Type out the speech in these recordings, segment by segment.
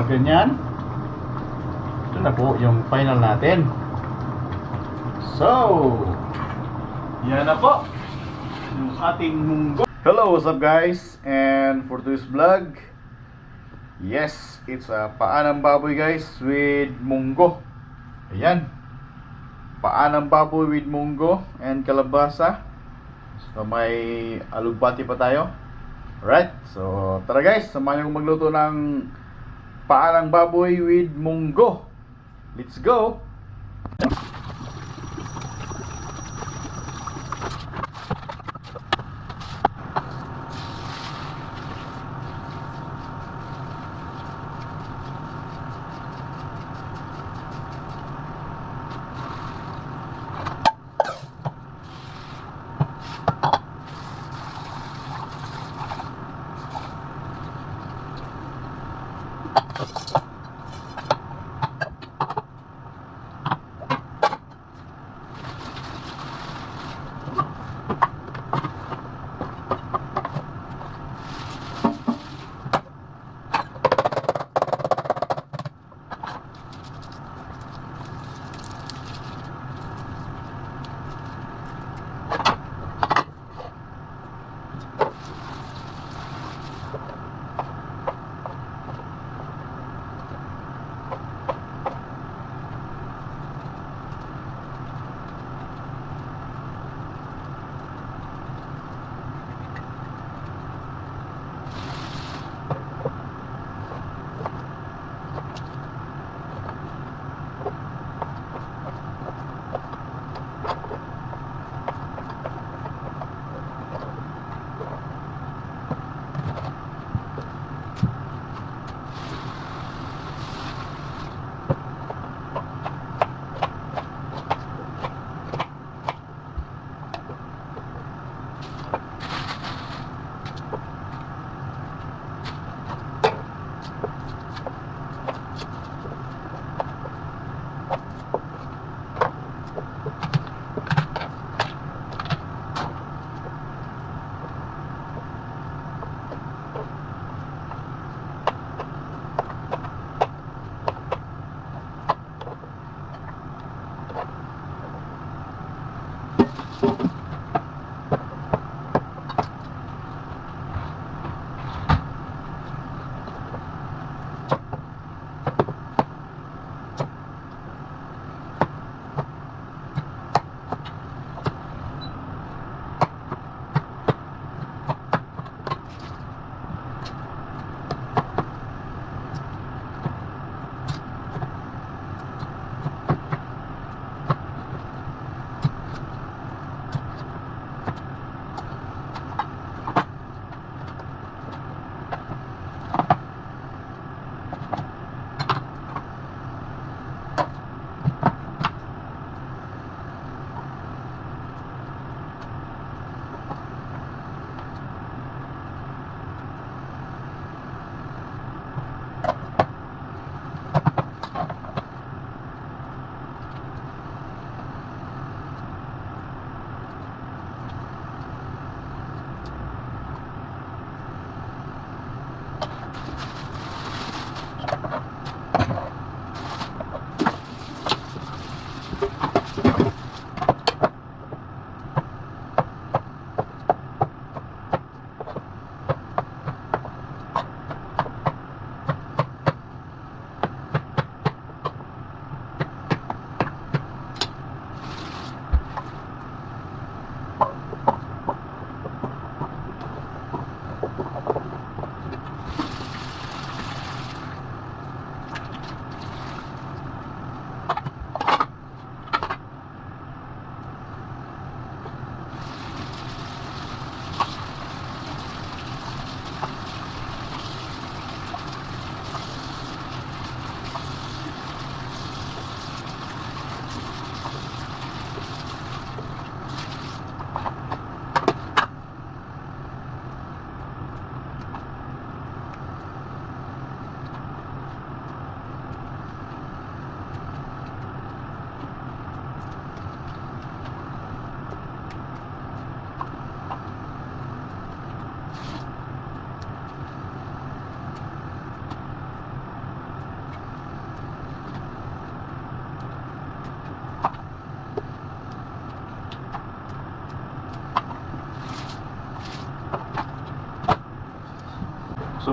ganyan. Ito na po yung final natin. So, yan na po yung ating munggo. Hello, what's up guys? And for this vlog, yes, it's a paa ng baboy guys with munggo. Ayan, paa ng baboy with munggo and kalabasa. So may alugbati pa tayo. Alright, so tara guys, samahan niyo akong magluto ng paa ng baboy with munggo. Let's go!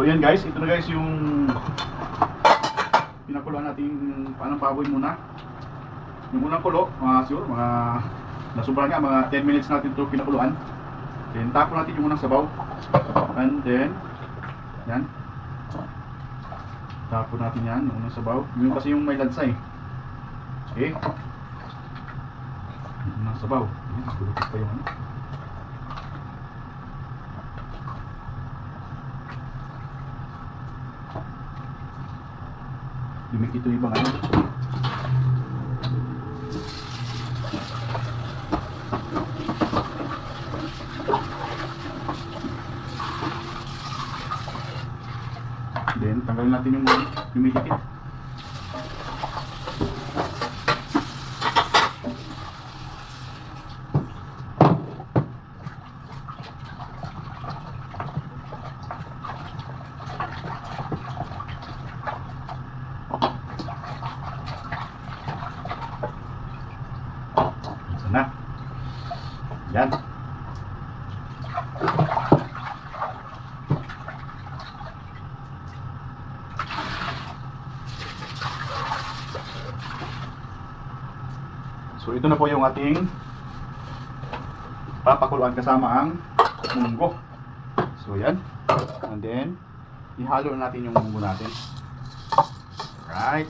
So yan guys, ito na guys yung pinakuluan natin paanong baboy muna. Yung unang kulo, siguro mga nasubra nga, mga 10 minutes natin ito pinakuluan. Then tapon natin yung unang sabaw. And then yan, tapon natin yan, yung unang sabaw. Yung kasi yung may lansa eh. Okay, yung unang sabaw. Yan, kulukit pa yung ano. Dumikit ito ibang ano. Then tanggalin natin yung dumikit. Na. Yan. So ito na po yung ating papakuluan kasama ang munggo. So yan. And then ihalo natin yung munggo natin. Right.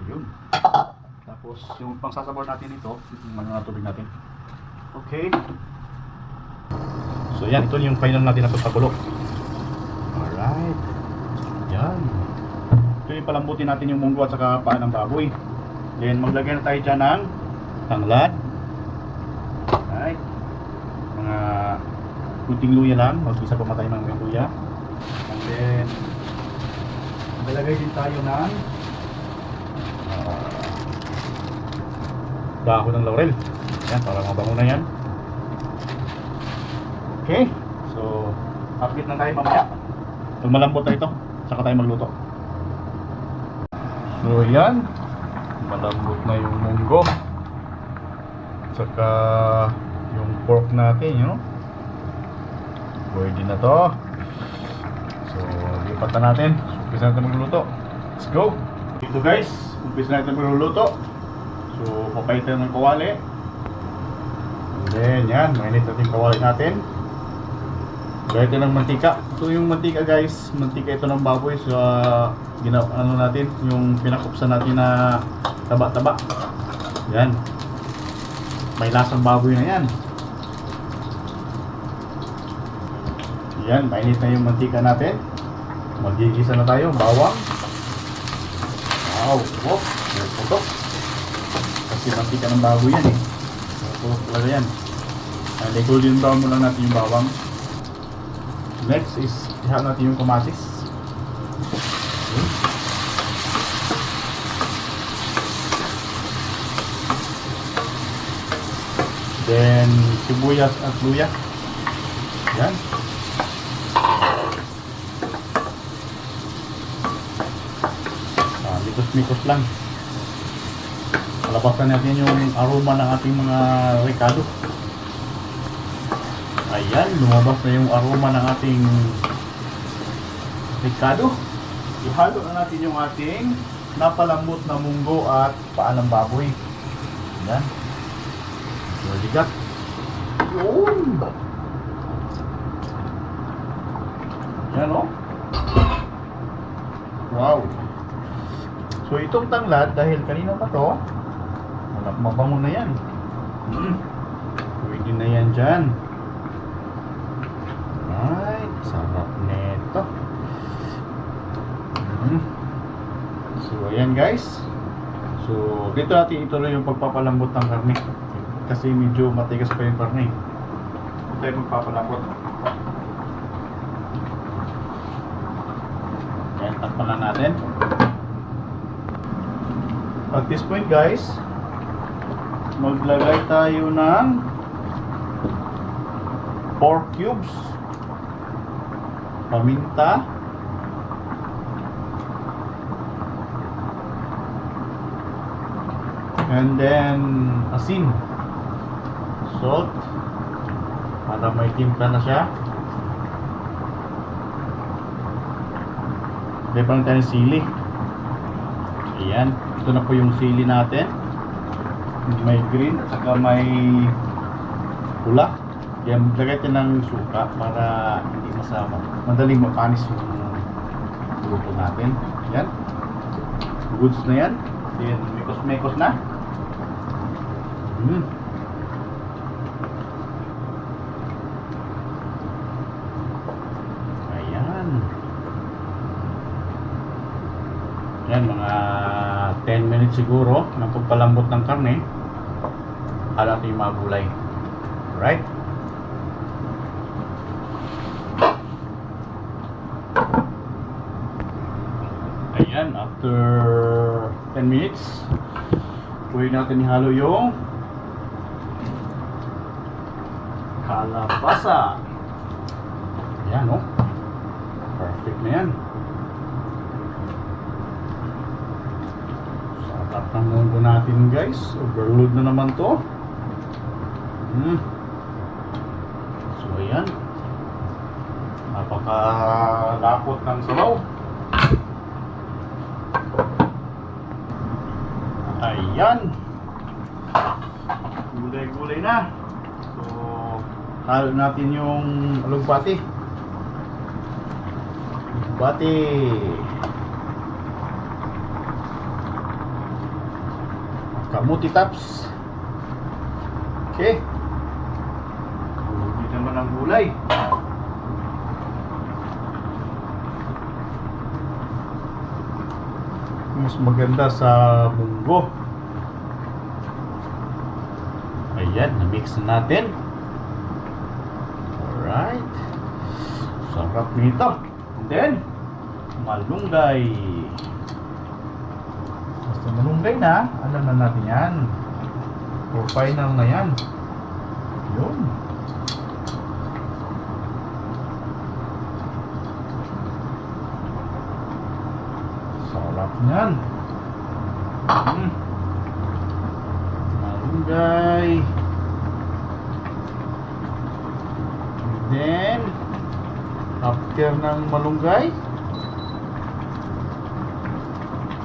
Ayun. Tapos yung pangsasabor natin ito, yung mga tubig natin. Okay. So yan, ito yung final natin na pagpakulo. Alright. Yan. Ito yung palambutin natin yung munggo at saka paa ng baboy. Then maglagay na tayo dyan ng tanglad. Alright. Mga kunting luya lang. Mag-isa pa matay ng mga luya. And then maglagay din tayo ng dahon ng laurel. Yan, para mabango na yan. Okay. So, update na tayo mamaya. Pag malambot na ito, saka tayo magluto. So, yan. Malambot na yung munggo. Saka yung pork natin, you know. Pwede na to. So, lipat na natin. So, umpisa natin magluluto. Let's go. Ito guys, umpisa natin magluluto. So, papaitan ng kawali. And then, yan. Mainit natin yung kawali natin. Gaya ito ng mantika. Ito yung mantika guys. Mantika ito ng baboy. So, ano natin, yung pinakupsan natin na taba-taba. Yan. May lasang baboy na yan. Yan. Mainit na yung mantika natin. Magigisa na tayo. Bawang. Wow. Oh, putok. Kasi mantika ng baboy yan eh. Putok talaga yan. And golden brown mo lang natin yung bawang. Next is ihalo natin yung kamatis. Okay. Then sibuyas at luya. Yan. Mikos-mikos lang. Labasan natin yung aroma ng ating mga ricado. Ayan, lumabas na yung aroma ng ating ricado. Ihalo na natin yung ating napalambot na munggo at paa ng baboy. Ayan. Maligat. Yun. Ayan o. Wow. So itong tanglad, dahil kanina pa to, mabango na yan. Pwede na yan dyan. Ay, sarap neto. So ayan guys. So dito natin ituloy yung pagpapalambot ng karne. Kasi medyo matigas pa yung karne. Ito yung magpapalambot. Ayan, takpan lang natin. At this point guys, maglagay tayo ng pork cubes, paminta, and then asin, salt, para may timpla na siya. May pa lang tayo ng sili. Ayan. Ito na po yung sili natin. May green at saka may pula. Kaya maglagay tayo ng suka para hindi masama. Madaling mapanis yung luto natin. Ayan. Goods na yan. Ayan. Mekos-mekos na. Ayan. Ayan, mga 10 minutes siguro ng pagpalambot ng karne. Alam natin yung mga gulay. Right? Ayan, after 10 minutes, pwede natin ihalo yung kalabasa. Ayan, oh. Perfect na yan. Sarap ng munggo natin, guys. Overload na naman to. So, ayan. Napakalapot ng sabaw. Ayan. Gulay-gulay na. So, halo natin yung alugbati. Alugbati. Kamuti tops. Okay. Hindi naman ang gulay. Mas maganda sa munggo. Ayan, na-mix na natin. Alright. Sarap nito. And then, malunggay. Basta malunggay na, alam na natin yan. For final na yan. Yun. Sarap niyan. Malunggay. And then, after ng malunggay,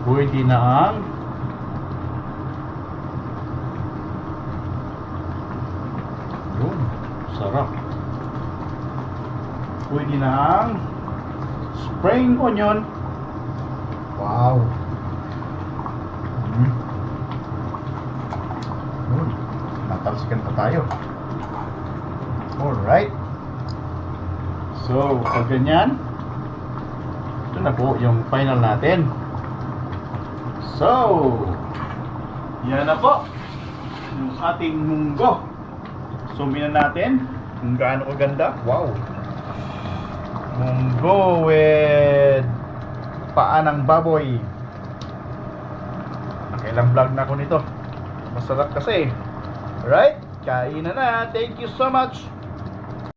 pwede na ang yun, sarap. Pwede na ang spring onion. Wow. Natalsikan pa tayo. Alright. So, pag ganyan, ito na po yung final natin. So, yan na po yung ating munggo. Sumin na natin kung gaano kaganda. Wow. Munggo with paa ng baboy. Nakailang vlog na ako nito. Masarap kasi. Alright, kain na na. Thank you so much.